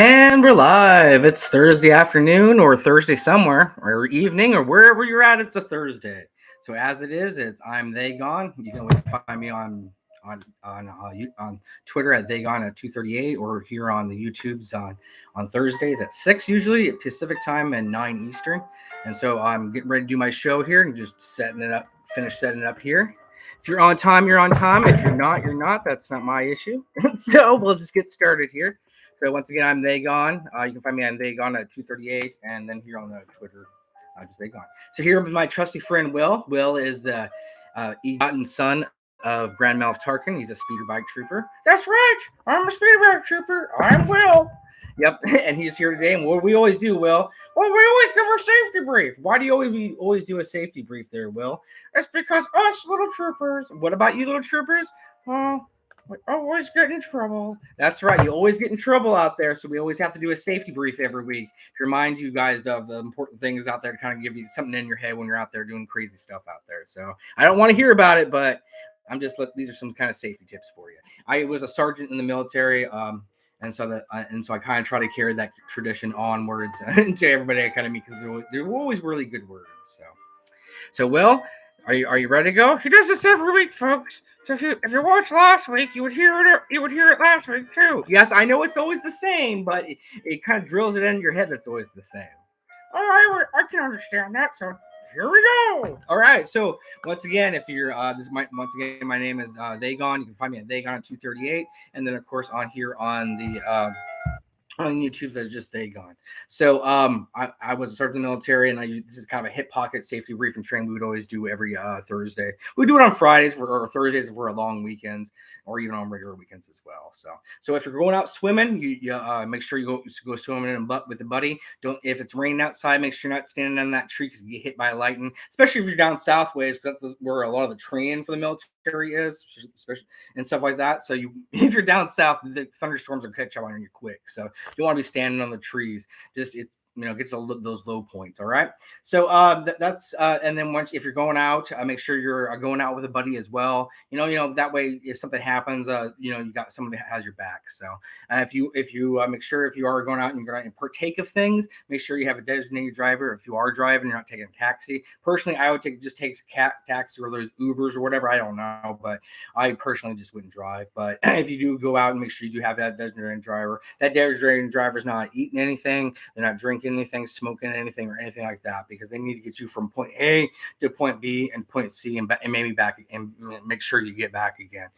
And we're live. It's Thursday afternoon or Thursday somewhere or evening or wherever you're at. It's a Thursday. So as it is, I'm They Gone. You can always find me on Twitter at They Gone at 2:38 or here on the YouTubes on Thursdays at 6 usually at Pacific time and 9 Eastern. And so I'm getting ready to do my show here and just setting it up, finish setting it up here. If you're on time, you're on time. If you're not, you're not. That's not my issue. So we'll just get started here. So once again, I'm They Gone. You can find me on They Gone at 2:38, and then here on the Twitter, just They Gone. So here with my trusty friend Will. Will is the begotten son of Grand Moff Tarkin. He's a speeder bike trooper. That's right. I'm a speeder bike trooper. I'm Will. Yep, and he's here today. And what we always do, Will. Well, we always give our safety brief. Why do you always do a safety brief there, Will? It's because us little troopers. What about you, little troopers? Well, we always get in trouble. That's right. You always get in trouble out there. So we always have to do a safety brief every week to remind you guys of the important things out there to kind of give you something in your head when you're out there doing crazy stuff out there. So I don't want to hear about it, but these are some kind of safety tips for you. I was a sergeant in the military. And so I kind of try to carry that tradition onwards to everybody I kind of meet because they're always really good words. So Will, are you ready to go? He does this every week, folks. So if you watched last week, you would hear it last week too. Yes, I know it's always the same, but it kind of drills it into your head. That's always the same. I can understand that. So here we go. All right. So once again, if you're my name is They Gone. You can find me at They Gone at 2:38, and then of course on here on the on YouTube that's just They Gone. So I was a sergeant in the military, and this is kind of a hip pocket safety briefing training we would always do every Thursday. We do it on Fridays or Thursdays for our long weekends, or even on regular weekends as well. So if you're going out swimming, you make sure you go swimming with a buddy. Don't if it's raining outside, make sure you're not standing on that tree because you get hit by lightning. Especially if you're down southways, that's where a lot of the training for the military is, especially and stuff like that. So if you're down south, the thunderstorms will catch up on you quick. So you want to be standing on the trees. Just get to those low points. All right. So that's and then once if you're going out, make sure you're going out with a buddy as well. That way if something happens, you got somebody that has your back. So if you make sure if you are going out and you're going to partake of things, make sure you have a designated driver. If you are driving, you're not taking a taxi. Personally, I would take a taxi or those Ubers or whatever. I don't know, but I personally just wouldn't drive. But if you do go out and make sure you do have that designated driver, that designated driver is not eating anything, they're not drinking anything, smoking anything, or anything like that, because they need to get you from point A to point B and point C and maybe back and make sure you get back again.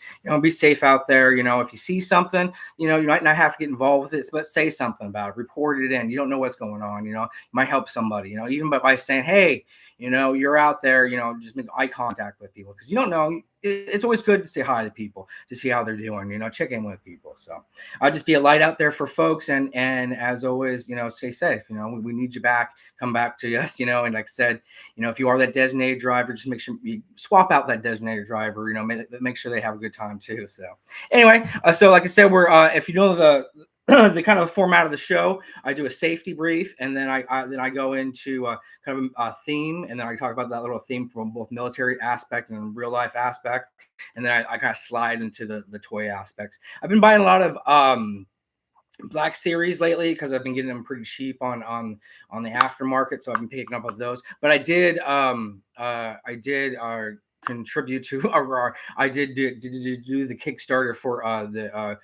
Be safe out there. If you see something, you might not have to get involved with it, but say something about it, report it in. You don't know what's going on. You might help somebody. Even by saying, hey, you're out there. Just make eye contact with people because you don't know. It's always good to say hi to people to see how they're doing. Check in with people. So I'll just be a light out there for folks, and as always, stay safe. We need you back. Come back to us. And like I said, if you are that designated driver, just make sure you swap out that designated driver. Make sure they have a good time too. So anyway, so like I said, we're if you know the the kind of format of the show, I do a safety brief, and then I go into kind of a theme, and then I talk about that little theme from both military aspect and real life aspect, and then I kind of slide into the toy aspects. I've been buying a lot of Black Series lately because I've been getting them pretty cheap on the aftermarket, so I've been picking up of those. But I did contribute to or I did do the Kickstarter for the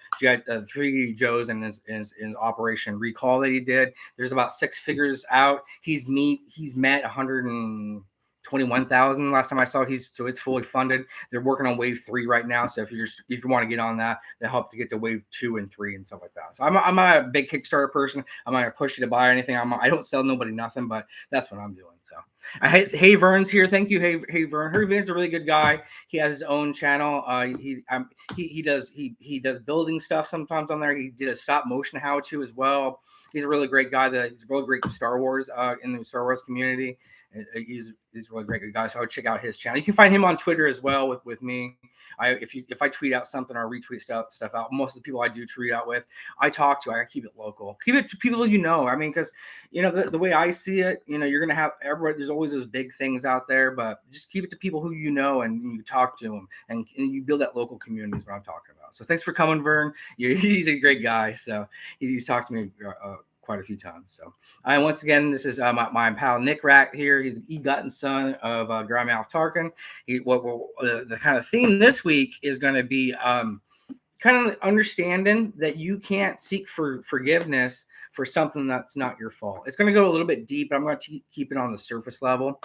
Three Joes and his Operation Recall that he did. There's about 6 figures out. He's met 121,000 last time I saw. So it's fully funded. They're working on wave 3 right now. So if you want to get on that, they help to get to wave 2 and 3 and stuff like that. So I'm not a big Kickstarter person. I'm not gonna push you to buy anything. I don't sell nobody nothing, but that's what I'm doing. So Hey Vern's here. Thank you. Hey Vern. Hey Vern's a really good guy. He has his own channel. He does building stuff sometimes on there. He did a stop motion how to as well. He's a really great guy. He's a really great Star Wars in the Star Wars community. He's a really great guy. So I would check out his channel. You can find him on Twitter as well with me. If I tweet out something or retweet stuff out, most of the people I do tweet out with, I talk to. I keep it local. Keep it to people you know. I mean, because the way I see it, you're gonna have everybody. There's always those big things out there, but just keep it to people who you know and you talk to them, and you build that local community. Is what I'm talking about. So thanks for coming, Vern. He's a great guy. So he's talked to me quite a few times. So once again, this is my pal Nick Rat here. He's the begotten son of Grand Moff Tarkin. The kind of theme this week is going to be kind of understanding that you can't seek for forgiveness for something that's not your fault. It's going to go a little bit deep, but I'm going to keep it on the surface level,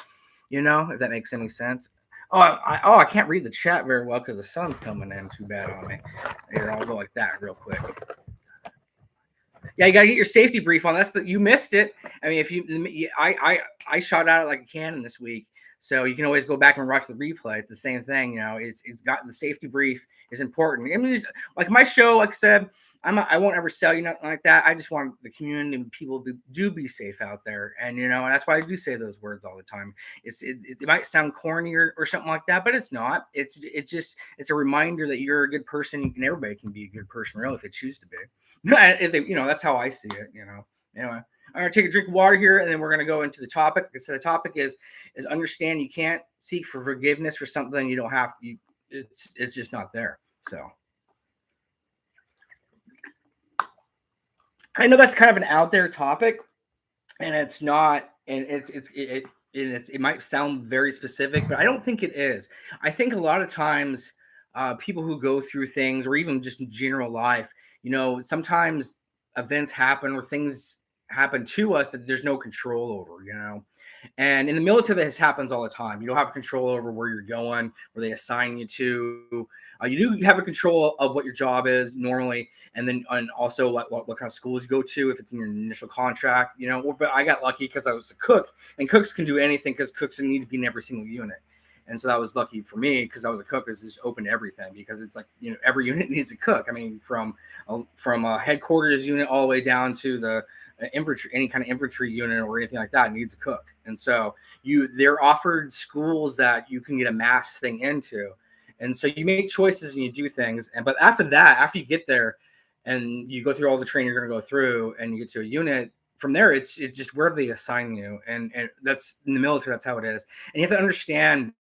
if that makes any sense. I can't read the chat very well because the sun's coming in too bad on me. Here, I'll go like that real quick. Yeah, you gotta get your safety brief on. You missed it. I mean, I shot out it like a cannon this week, so you can always go back and watch the replay. It's the same thing, It's got the safety brief is important. I mean, like my show, like I said, I won't ever sell you nothing like that. I just want the community and people to be safe out there, and and that's why I do say those words all the time. It might sound corny or something like that, but it's not. It's a reminder that you're a good person, and everybody can be a good person, really, if they choose to be. If they, that's how I see it. Anyway, I'm gonna take a drink of water here, and then we're gonna go into the topic. So the topic is understand you can't seek for forgiveness for something you don't have. It's just not there. So I know that's kind of an out there topic, and it's not, and it might sound very specific, but I don't think it is. I think a lot of times, people who go through things, or even just in general life, sometimes events happen or things happen to us that there's no control over, And in the military, this happens all the time. You don't have control over where you're going, where they assign you to. You do have a control of what your job is normally, and also what kind of schools you go to if it's in your initial contract. But I got lucky because I was a cook, and cooks can do anything because cooks need to be in every single unit. And so that was lucky for me because I was a cook. It's just open to everything because it's like, every unit needs a cook. I mean, from a headquarters unit all the way down to the infantry, any kind of infantry unit or anything like that needs a cook. And so they're offered schools that you can get a mass thing into. And so you make choices and you do things. But after that, after you get there and you go through all the training you're going to go through and you get to a unit, from there, it's just wherever they assign you. And that's in the military, that's how it is. And you have to understand,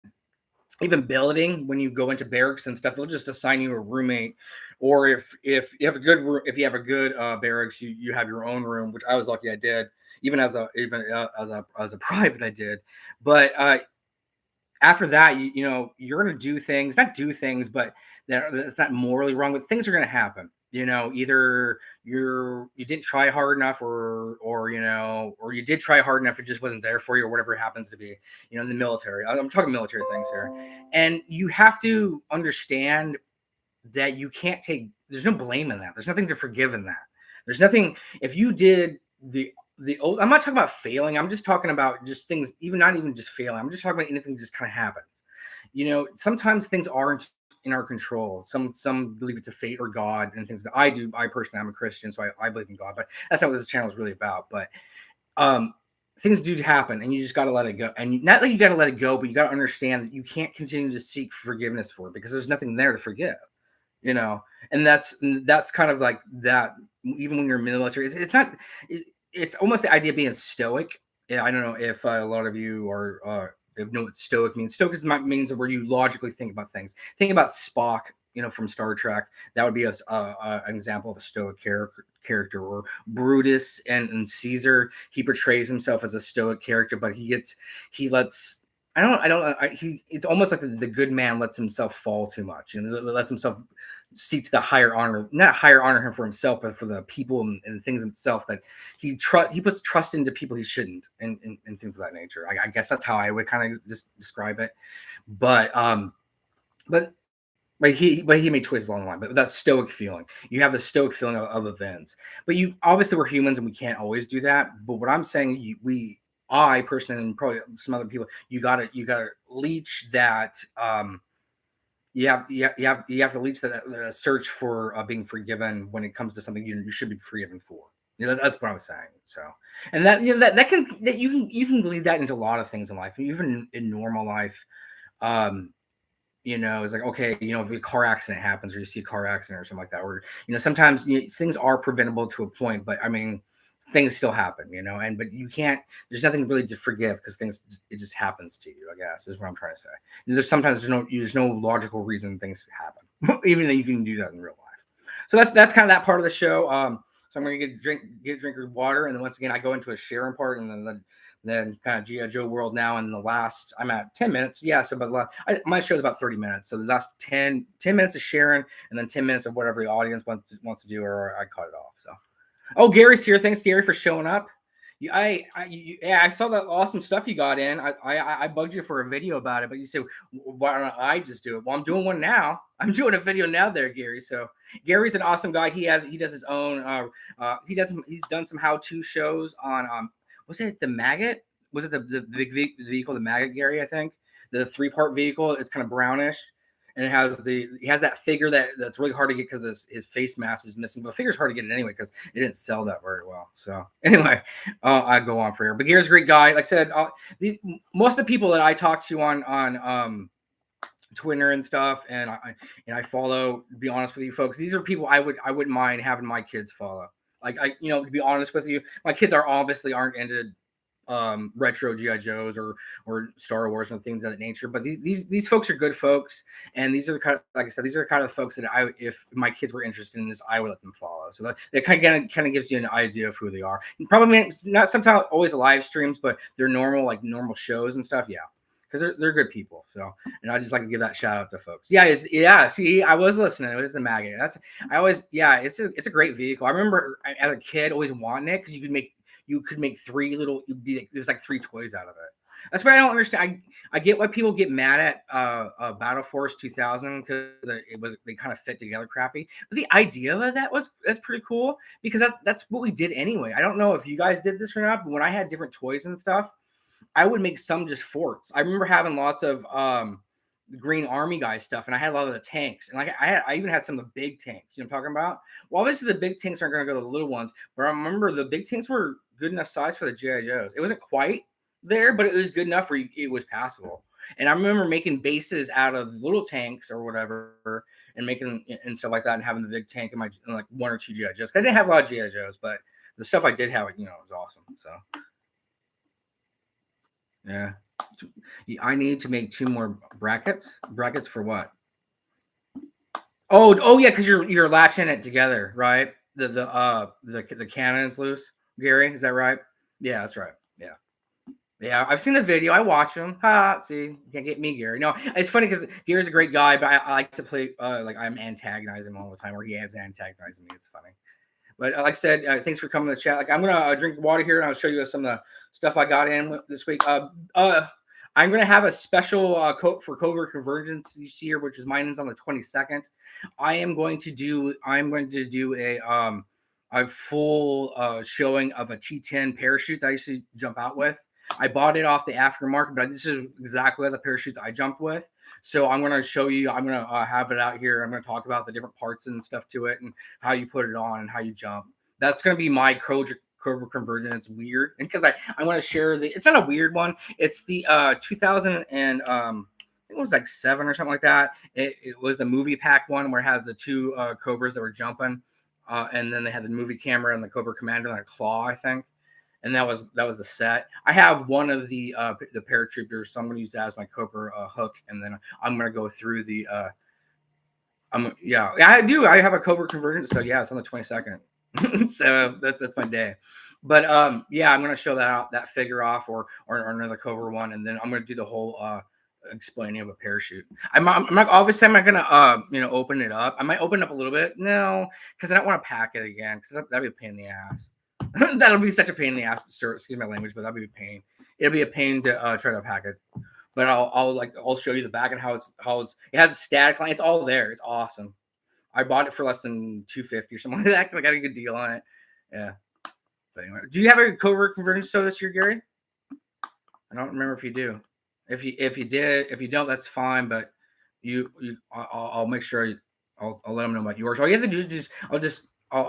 even billeting, when you go into barracks and stuff, they'll just assign you a roommate. Or if you have a good barracks, you have your own room, which I was lucky I did. Even as a private, I did. But after that, you're going to do things, not do things, but that's not morally wrong, but things are going to happen. Either you didn't try hard enough, or you did try hard enough, it just wasn't there for you, or whatever it happens to be. In the military, I'm talking military things here, and you have to understand that you can't take. There's no blame in that. There's nothing to forgive in that. There's nothing if you did the old. I'm not talking about failing. I'm just talking about just things, not even just failing. I'm just talking about anything just kind of happens. Sometimes things aren't in our control. Some believe it's a fate or God and things that I do. I personally, I'm a Christian, so I believe in God, but that's not what this channel is really about. But things do happen, and you just got to let it go. And not that you got to let it go, but you got to understand that you can't continue to seek forgiveness for it because there's nothing there to forgive. And that's kind of like that. Even when you're military, it's not. It's almost the idea of being stoic. I don't know if a lot of you are know what stoic means. Stoic means where you logically think about things. Think about Spock, from Star Trek. That would be an example of a stoic character. Or Brutus and Caesar. He portrays himself as a stoic character, but it's almost like the good man lets himself fall too much and lets himself seek the higher honor, not higher honor him for himself, but for the people and things himself that he puts trust into people he shouldn't, and things of that nature. I guess that's how I would kind of just describe it. But he made choices along the line. But that stoic feeling, you have the stoic feeling of events. But obviously we're humans and we can't always do that. But what I'm saying, I personally, and probably some other people, you gotta leech that. You have to leech that search for being forgiven when it comes to something you should be forgiven for. That's what I was saying. So, and that that can that you can lead that into a lot of things in life, even in normal life. Um, it's like, okay, if a car accident happens or you see a car accident or something like that, or sometimes things are preventable to a point, but I mean, things still happen, and but you can't. There's nothing really to forgive because it just happens to you. I guess is what I'm trying to say. There's no logical reason things happen, even though you can do that in real life. So that's kind of that part of the show. So I'm gonna get a drink of water, and then once again I go into a sharing part, and then kind of G.I. Joe world now. And the last, I'm at 10 minutes. Yeah. So, but my show is about 30 minutes. So the last 10 minutes of sharing, and then 10 minutes of whatever the audience wants to do, or I cut it off. So, oh, Gary's here. Thanks, Gary, for showing up. Yeah, I saw that awesome stuff you got in. I bugged you for a video about it, but you said, why don't I just do it? Well, I'm doing one now. I'm doing a video now there, Gary. So Gary's an awesome guy. He does his own, he's done some how-to shows on, was it the Maggot? Was it the big vehicle, the Maggot, Gary? I think the 3-part vehicle. It's kind of brownish, and he has that figure that's really hard to get because his face mask is missing. But the figure's hard to get it anyway because it didn't sell that very well. So anyway, I go on for here. But Gary's a great guy. Like I said, most of the people that I talk to on Twitter and stuff, and I follow. To be honest with you, folks, these are people I wouldn't mind having my kids follow. Like to be honest with you, my kids aren't into retro GI Joes or Star Wars and things of that nature. But these folks are good folks, and these are the kind of, like I said, these are the kind of folks that if my kids were interested in this, I would let them follow. So that kind of gives you an idea of who they are. And probably not sometimes always live streams, but they're normal shows and stuff. Yeah. Because they're good people. So, and I just like to give that shout out to folks. Yeah. See, I was listening. It was the Maggot. It's a great vehicle. I remember as a kid always wanting it because you could make three little. There's like 3 toys out of it. That's why I don't understand. I get why people get mad at Battle Force 2000 because they kind of fit together crappy. But the idea of that's pretty cool because that's what we did anyway. I don't know if you guys did this or not, but when I had different toys and stuff, I would make some just forts. I remember having lots of Green Army guy stuff, and I had a lot of the tanks, and like I even had some of the big tanks. You know what I'm talking about? Well, obviously the big tanks aren't going to go to the little ones, but I remember the big tanks were good enough size for the GI Joes. It wasn't quite there, but it was good enough where it was passable. And I remember making bases out of little tanks or whatever, and making and stuff like that, and having the big tank in like 1 or 2 GI Joes. I didn't have a lot of GI Joes, but the stuff I did have, was awesome. So. Yeah. I need to make 2 more brackets. Brackets for what? Oh yeah, because you're latching it together, right? The cannon's loose. Gary, is that right? Yeah, that's right. Yeah. Yeah, I've seen the video. I watch him. See, you can't get me, Gary. No, it's funny because Gary's a great guy, but I like to play like I'm antagonizing him all the time, or he has antagonizing me. It's funny. But like I said, thanks for coming to the chat. Like I'm gonna drink water here, and I'll show you some of the stuff I got in this week. I'm gonna have a special code for Cobra Convergence you see here, which is mine is on the 22nd. I'm going to do a full showing of a T10 parachute that I used to jump out with. I bought it off the aftermarket, but this is exactly the parachutes I jumped with. So I'm going to show you. I'm going to have it out here. I'm going to talk about the different parts and stuff to it, and how you put it on and how you jump. That's going to be my Cobra conversion. It's weird, and because I want to share it's not a weird one. It's the 2000 and I think it was like 7 or something like that. It was the movie pack one where it had the 2 Cobras that were jumping, and then they had the movie camera and the Cobra Commander and a claw, I think. And that was the set. I have one of the paratroopers, so I'm going to use that as my Cobra hook, and then I'm going to go through the. I do. I have a Cobra conversion, so yeah, it's on the 22nd. So that's my day. But I'm going to show that figure off, or another Cobra one, and then I'm going to do the whole explaining of a parachute. I'm not obviously I'm not going to open it up. I might open it up a little bit, no, because I don't want to pack it again, because that'd be a pain in the ass. That'll be such a pain in the ass. Sir, excuse my language, but that'll be a pain. It'll be a pain to try to pack it. But I'll show you the back and how it has a static line. It's all there. It's awesome. I bought it for less than $250 or something like that. I got a good deal on it. Yeah. But anyway, do you have a Cobra conversion show this year, Gary? I don't remember if you do. If you did, if you don't, that's fine. But I'll make sure I'll let them know about yours. All you have to do is I'll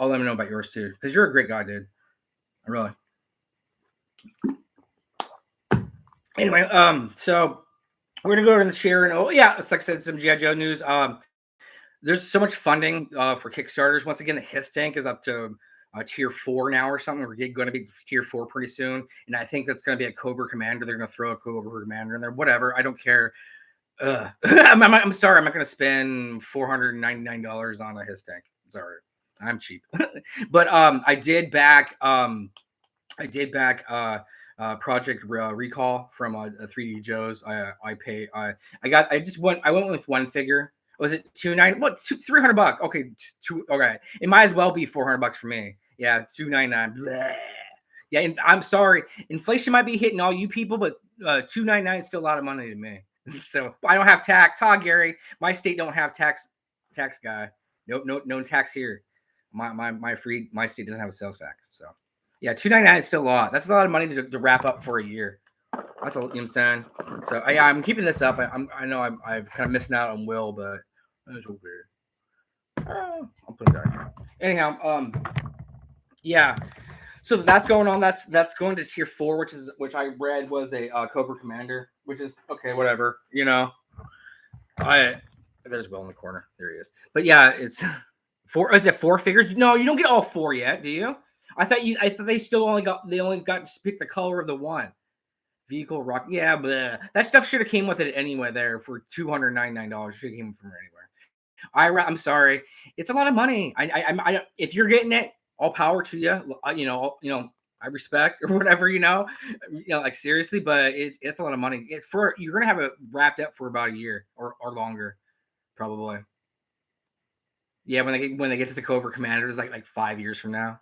let them know about yours too, because you're a great guy, dude. Really. Anyway, so we're gonna go to the share and oh yeah, it's like I said, some GI Joe news. There's so much funding for Kickstarters. Once again, the Hiss tank is up to tier 4 now or something. We're going to be tier 4 pretty soon, and I think that's going to be a Cobra Commander. They're going to throw a Cobra Commander in there. Whatever, I don't care. I'm sorry, I'm not going to spend $499 on a Hiss tank. Sorry, I'm cheap. But I did back Project Recall from 3D Joe's. I went with one figure. Was it 290? What 300 bucks? Okay, okay. It might as well be $400 for me. Yeah, 299. Yeah, and I'm sorry, inflation might be hitting all you people, but 299 is still a lot of money to me. So I don't have tax. Gary, my state don't have tax guy. No tax here. My state doesn't have a sales tax. So yeah, 299 is still a lot. That's a lot of money to wrap up for a year. That's a, you know what I'm saying. So I'm keeping this up. I know I'm kind of missing out on Will, but that's okay. I'll put it down. Anyhow, yeah. So that's going on. That's going to tier 4, which I read was a Cobra Commander, which is okay. Whatever, you know. There's Will in the corner. There he is. But yeah, it's 4. Is it 4 figures? No, you don't get all 4 yet, do you? I thought they still only got to pick the color of the one vehicle rock. Yeah, but that stuff should have came with it anyway. There for $299, should have came from anywhere. I'm sorry, it's a lot of money. I if you're getting it, all power to you. You know, I respect or whatever. You know, like seriously, but it's a lot of money. You're gonna have it wrapped up for about a year or longer, probably. Yeah, when they get to the Cobra Commanders, like 5 years from now.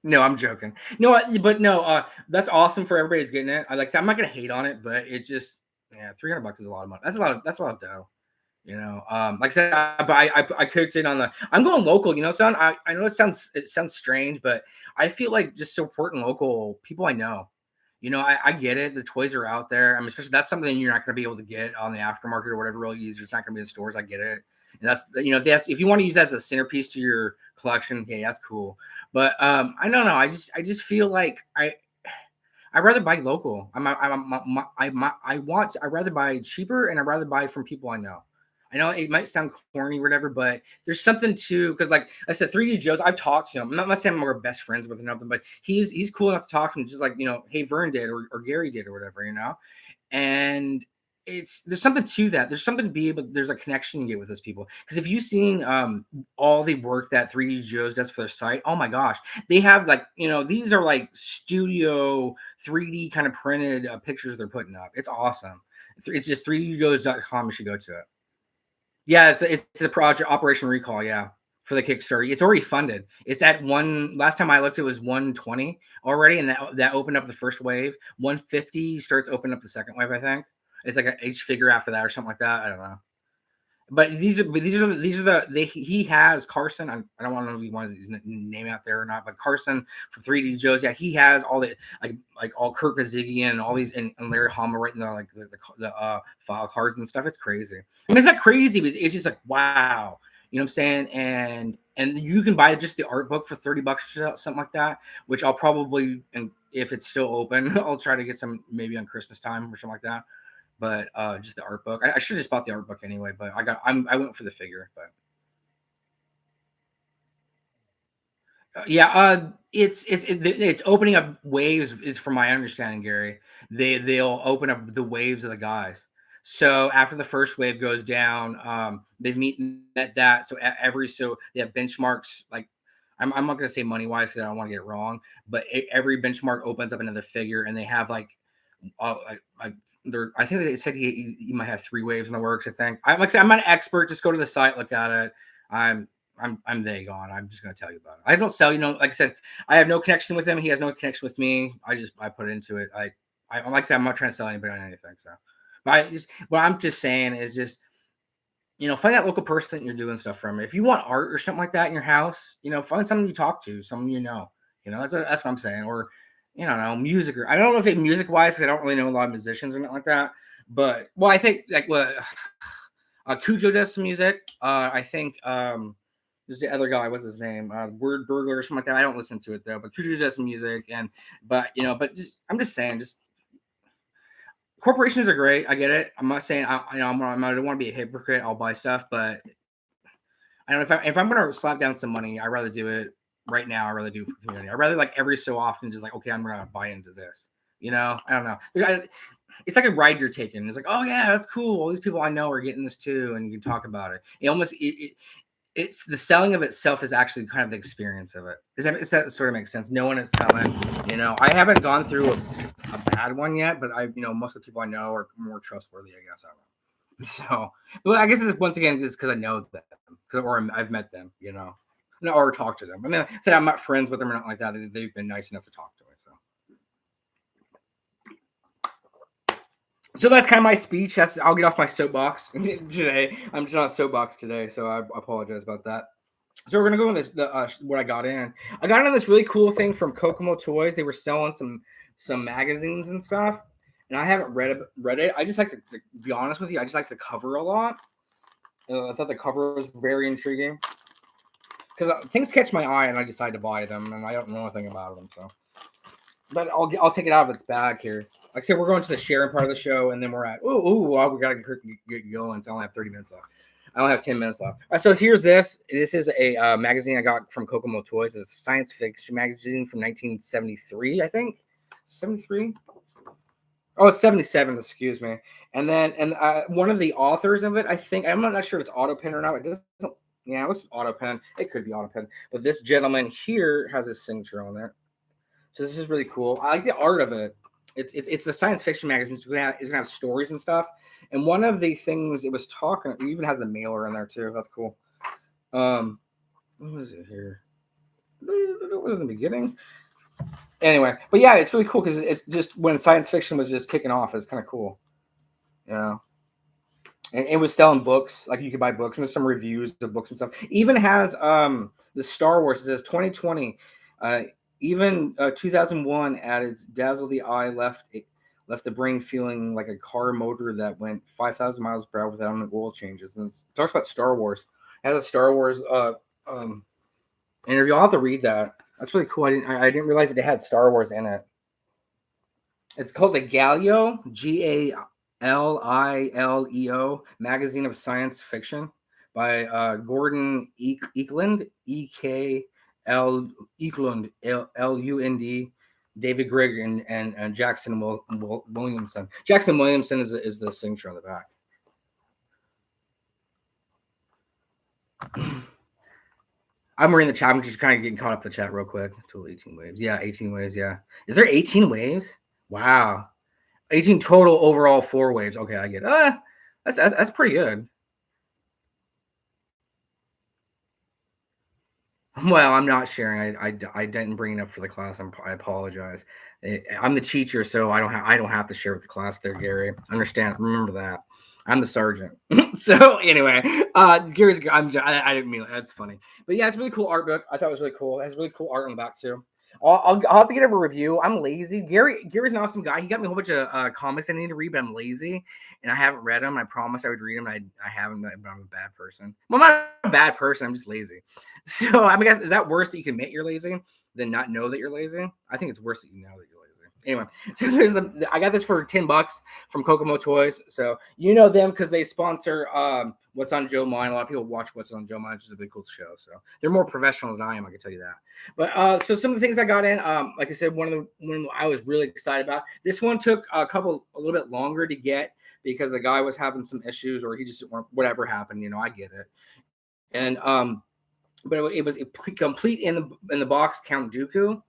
No, I'm joking. No, but no, that's awesome for everybody's getting it. I I'm not gonna hate on it, but it just $300 is a lot of money. That's a lot of dough. You know, like I said, but I cooked it on the. I'm going local. You know, son. I know it sounds strange, but I feel like just supporting local people I know. You know, I get it. The toys are out there. I mean, especially that's something you're not going to be able to get on the aftermarket or whatever. Really easy. It's not going to be in stores. I get it. And that's if you want to use that as a centerpiece to your collection, okay, that's cool. But I don't know. I just feel like I'd rather buy local. I'd rather buy cheaper and I'd rather buy from people I know. I know it might sound corny or whatever, but there's something to because like I said, 3D Joe's, I've talked to him. I'm not saying we're best friends with him, but he's cool enough to talk to him, just like hey Vern did or Gary did or whatever, and there's something to that. There's something to be able. There's a connection you get with those people because if you've seen all the work that 3D Joe's does for their site, oh my gosh, they have these are like studio 3D kind of printed pictures they're putting up. It's awesome. It's just 3djoes.com. You should go to it. Yeah, it's a project Operation Recall. Yeah, for the Kickstarter, it's already funded. It's at one. Last time I looked, it was 120 already, and that opened up the first wave. 150 starts opening up the second wave. I think it's like each figure after that or something like that. I don't know. But he has Carson. I don't want to know if he wants his name out there or not, but Carson from 3D Joe's, yeah, he has all the like all Kirk Bazigian and all these and Larry Hama right in there, like the file cards and stuff. It's crazy. I mean, it's not crazy, but it's just like wow, you know what I'm saying? And you can buy just the art book for $30 or something like that, which I'll probably, and if it's still open, I'll try to get some maybe on Christmas time or something like that. But just the art book. I should have just bought the art book anyway, but I went for the figure. But yeah, it's opening up waves is from my understanding, Gary. They'll open up the waves of the guys. So after the first wave goes down, they meet at that. So they have benchmarks like I'm not gonna say money wise because I don't want to get it wrong, but every benchmark opens up another figure, and they have like I think they said he might have 3 waves in the works. I think like I said, I'm not an expert. Just go to the site, look at it. I'm they gone. I'm just gonna tell you about it. I don't sell. Like I said, I have no connection with him. He has no connection with me. I put it into it. I like I said, I'm not trying to sell anybody on anything. So, but what I'm just saying is just find that local person that you're doing stuff from. If you want art or something like that in your house, find someone you talk to, someone you know. That's what I'm saying. Or know, music or I don't know if it's music wise because I don't really know a lot of musicians or anything like that. But I think like what Cujo does some music. I think There's the other guy. What's his name? Word Burglar or something like that. I don't listen to it though. But Kuja does music, but I'm just saying, just corporations are great. I get it. I'm not saying I don't want to be a hypocrite. I'll buy stuff, but I don't know if I'm gonna slap down some money. I'd rather do it right now. I'd rather do it for community. I'd rather like every so often just like, okay, I'm gonna buy into this. I don't know. It's like a ride you're taking. It's like, oh yeah, that's cool. All these people I know are getting this too, and you can talk about it. It's the selling of itself is actually kind of the experience of it. Does that sort of make sense? Knowing it's coming. I haven't gone through a bad one yet, but most of the people I know are more trustworthy. I guess I don't know. So, well, I guess it's once again just because I know them, or I've met them, or talked to them. I mean, said I'm not friends with them or not like that. They've been nice enough to talk to me. So that's kind of my speech. I'll get off my soapbox today. I'm just on a soapbox today, so I apologize about that. So we're gonna go in what I got in. I got in this really cool thing from Kokomo Toys. They were selling some magazines and stuff, and I haven't read it. I just like to be honest with you. I just like the cover a lot. I thought the cover was very intriguing because things catch my eye, and I decide to buy them, and I don't know anything about them. So, but I'll take it out of its bag here. Like I said, we're going to the sharing part of the show, and then we're at we gotta get going. So I only have 30 minutes left. I only have 10 minutes left. All right, so here's this. This is a magazine I got from Kokomo Toys. It's a science fiction magazine from 1973, I think. 73? Oh, it's 77, excuse me. And then one of the authors of it, I think, I'm not sure if it's Autopen or not. It doesn't, yeah, it looks Autopen. It could be Autopen. But this gentleman here has his signature on there. So this is really cool. I like the art of it. It's the science fiction magazine. So it's gonna have stories and stuff. And one of the things it was talking, it even has a mailer in there too. That's cool. What was it here? It was in the beginning. Anyway, but yeah, it's really cool because it's just when science fiction was just kicking off. It's kind of cool. Yeah. And it was selling books, like you could buy books, and there's some reviews of books and stuff. Even has the Star Wars. It says 2020. Even 2001 at its dazzle the eye left the brain feeling like a car motor that went 5,000 miles per hour without any oil changes. And it talks about Star Wars. It has a Star Wars interview. I'll have to read that. That's really cool. I didn't realize it had Star Wars in it. It's called the Galileo, Galileo Magazine of Science Fiction by Gordon Eklund, Eklund, Lund, David Grigg, and Jackson Williamson. Jackson Williamson is the signature on the back. I'm reading the chat. I'm just kind of getting caught up in the chat real quick. Total 18 waves. Yeah, 18 waves. Yeah. Is there 18 waves? Wow. 18 total overall 4 waves. Okay, I get it. That's pretty good. Well, I'm not sharing. I didn't bring it up for the class. I apologize. I'm the teacher, so I don't have to share with the class there, Gary. Understand? Remember that. I'm the sergeant. So anyway, Gary's. I didn't mean it. That's funny, but yeah, it's a really cool art book. I thought it was really cool. It has really cool art on the back too. I'll have to get a review. I'm lazy. Gary's an awesome guy. He got me a whole bunch of comics I need to read, but I'm lazy and I haven't read them. I promised I would read them. I haven't, but I'm a bad person. Well, I'm not a bad person. I'm just lazy. So I guess, is that worse that you can admit you're lazy than not know that you're lazy? I think it's worse that you know that you're lazy. Anyway, so there's I got this for $10 from Kokomo Toys. So you know them because they sponsor What's on Joe Mind. A lot of people watch What's on Joe Mind, which is a big cool show. So they're more professional than I am, I can tell you that. But so some of the things I got in, like I said, one of them I was really excited about. This one took a little bit longer to get because the guy was having some issues, or he just whatever happened. I get it. And but it was complete in the box. Count Dooku.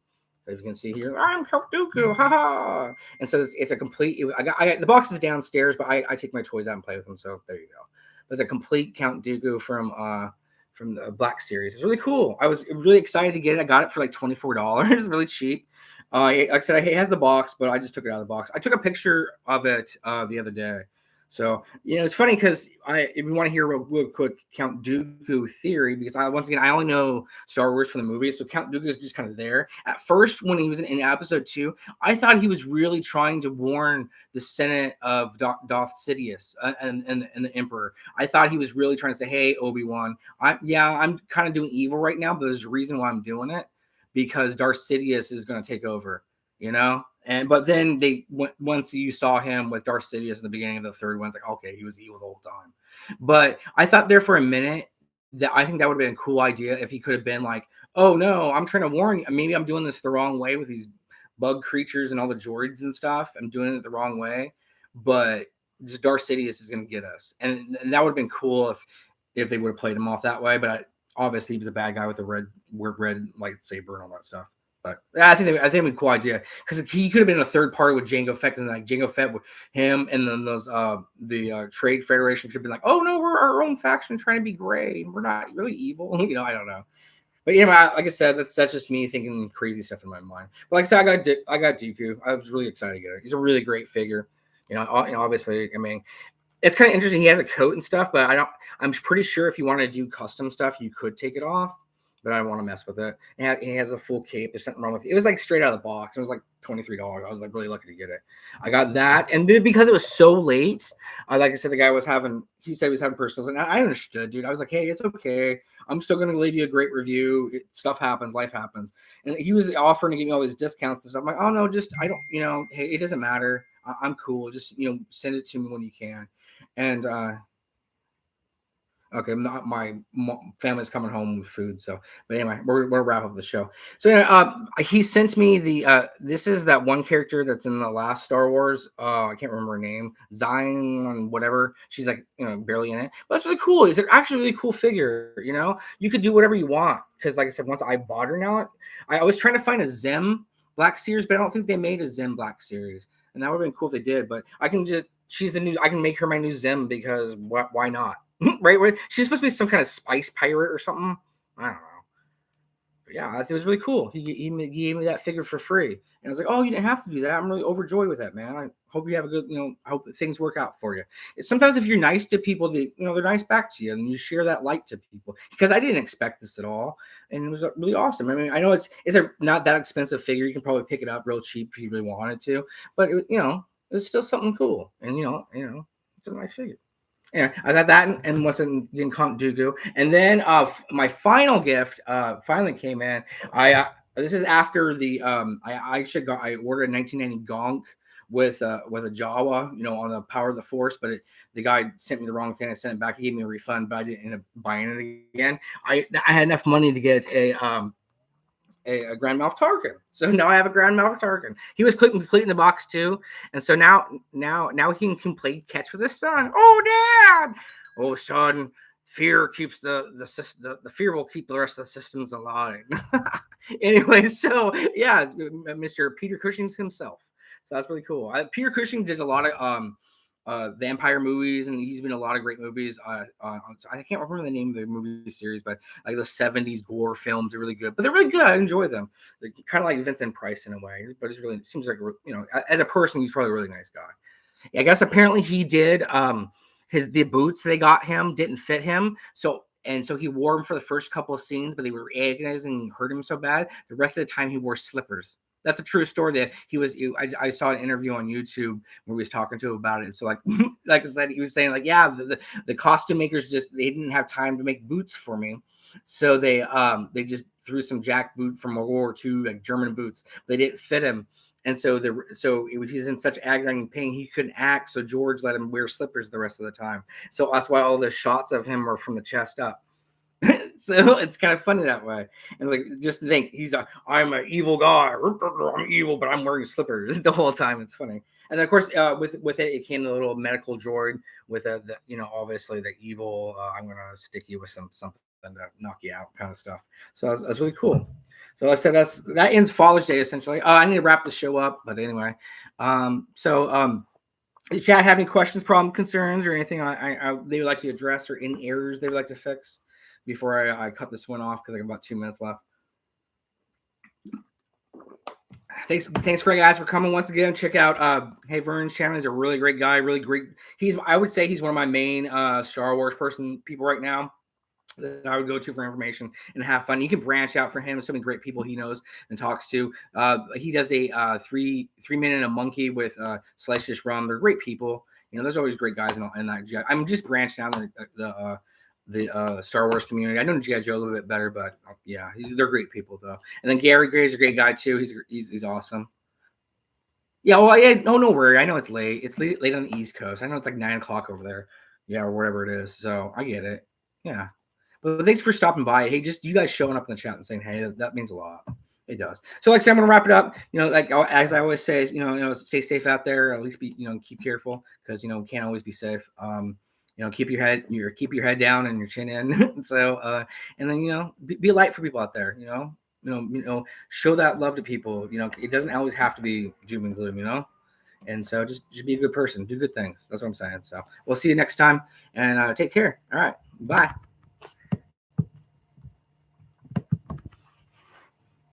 As you can see here, I'm Count Dooku, haha! And so it's a complete. I got the box is downstairs, but I take my toys out and play with them. So there you go. There's a complete Count Dooku from the Black Series. It's really cool. I was really excited to get it. I got it for like $24, really cheap. Like I said, it has the box, but I just took it out of the box. I took a picture of it the other day, So, it's funny because if you want to hear real quick Count Dooku theory, because once again, I only know Star Wars from the movies, so Count Dooku is just kind of there. At first, when he was in episode 2, I thought he was really trying to warn the Senate of Darth Sidious and the Emperor. I thought he was really trying to say, "Hey, Obi-Wan, I'm kind of doing evil right now, but there's a reason why I'm doing it, because Darth Sidious is going to take over." But then once you saw him with Darth Sidious in the beginning of the third one, it's like, okay, he was evil the whole time. But I thought there for a minute that I think that would have been a cool idea if he could have been like, oh no, I'm trying to warn you, maybe I'm doing this the wrong way with these bug creatures and all the droids and stuff, I'm doing it the wrong way, but just Darth Sidious is going to get us. And that would have been cool if they would have played him off that way. But obviously he was a bad guy with a red lightsaber and all that stuff. But yeah, I think it would be a cool idea, because he could have been a third party with Jango Fett, and like Jango Fett with him, and then those the Trade Federation could have been like, oh no, we're our own faction trying to be gray, and we're not really evil. I don't know. But like I said, that's just me thinking crazy stuff in my mind. But like I said, I got Dooku. I was really excited to get it. He's a really great figure. Obviously, I mean, it's kind of interesting. He has a coat and stuff, but I'm pretty sure if you want to do custom stuff, you could take it off, but I don't want to mess with it. He has a full cape. There's something wrong with it. It was like straight out of the box. It was like $23. I was like really lucky to get it. I got that, and because it was so late, like I said, the guy he said he was having personals, and I understood, dude. I was like, hey, it's okay. I'm still going to leave you a great review. Stuff happens, life happens, and he was offering to give me all these discounts and stuff. I'm like, oh no, just hey, it doesn't matter. I'm cool. Just send it to me when you can, and okay, my family's coming home with food. So, but anyway, we're gonna wrap up the show. So, he sent me this is that one character that's in the last Star Wars. I can't remember her name, Zion, whatever. She's like, barely in it, but that's really cool. It's actually a really cool figure. You could do whatever you want, because, like I said, once I bought her now, I was trying to find a Zim Black Series, but I don't think they made a Zim Black Series, and that would have been cool if they did. But I can make her my new Zim, because why not? Right? She's supposed to be some kind of spice pirate or something. I don't know. But yeah, I think it was really cool. He gave me that figure for free. And I was like, oh, you didn't have to do that. I'm really overjoyed with that, man. I hope you have a good, I hope things work out for you. Sometimes if you're nice to people, they're nice back to you, and you share that light to people. Because I didn't expect this at all. And it was really awesome. I mean, I know it's a not that expensive figure. You can probably pick it up real cheap if you really wanted to. But, it was still something cool. And, it's a nice figure. Yeah, I got that, and once in Count Dooku, and then my final gift finally came in. This is after the I ordered a 1990 Gonk with a Jawa, on the Power of the Force, but the guy sent me the wrong thing. I sent it back. He gave me a refund, but I didn't end up buying it again. I had enough money to get a Grand Moff Tarkin. So now I have a Grand Moff Tarkin. He was complete in the box too, and so now he can play catch with his son. Oh, Dad! Oh, son, fear keeps the fear will keep the rest of the systems alive. Anyway, so yeah, Mr. Peter Cushing himself. So that's really cool. Peter Cushing did a lot of vampire movies, and he's been in a lot of great movies. I can't remember the name of the movie series, but like the 70s gore films are really good. But they're really good. I enjoy them. They're kind of like Vincent Price in a way, but it seems like, as a person, he's probably a really nice guy. Yeah, I guess apparently he did the boots they got him didn't fit him, so he wore them for the first couple of scenes, but they were agonizing and hurt him so bad. The rest of the time he wore slippers. That's a true story. That I saw an interview on YouTube where he was talking to him about it. So like I said, he was saying like, yeah, the costume makers they didn't have time to make boots for me, so they just threw some jack boot from World War II, like German boots. They didn't fit him, and so he's in such agonizing pain he couldn't act. So George let him wear slippers the rest of the time. So that's why all the shots of him are from the chest up. So it's kind of funny that way. And like, just think, I'm an evil guy. I'm evil, but I'm wearing slippers the whole time. It's funny. And then, of course, with it came the little medical droid with obviously the evil. I'm gonna stick you with something to knock you out kind of stuff. So that's really cool. So like I said, that ends Father's Day essentially. I need to wrap the show up, but anyway. Did chat have any questions, problems, concerns, or anything they would like to address, or any errors they would like to fix before I cut this one off, because I got about 2 minutes left? thanks for guys for coming once again. Check out Hey Vernon's channel. He's a really great guy, really great. I would say he's one of my main Star Wars people right now that I would go to for information and have fun. You can branch out for him. So many great people he knows and talks to. He does a 3 minute and a monkey with Slice Dish Rum. They're great people. You know, there's always great guys in that. I'm just branching out the Star Wars community. I know G.I. Joe a little bit better, but yeah, they're great people though. And then Gary Gray's a great guy too. He's awesome. Yeah, well, yeah, no worry. I know it's late. It's late on the East Coast. I know it's like 9 o'clock over there. Yeah, or whatever it is. So I get it. Yeah. But thanks for stopping by. Hey, just you guys showing up in the chat and saying, hey, that means a lot. It does. So, like I said, I'm gonna wrap it up. You know, like as I always say, stay safe out there. At least keep careful because we can't always be safe. Keep your head down and your chin in. So, and then be a light for people out there. Show that love to people. It doesn't always have to be doom and gloom. And so just be a good person, do good things. That's what I'm saying. So we'll see you next time, and take care. All right, bye.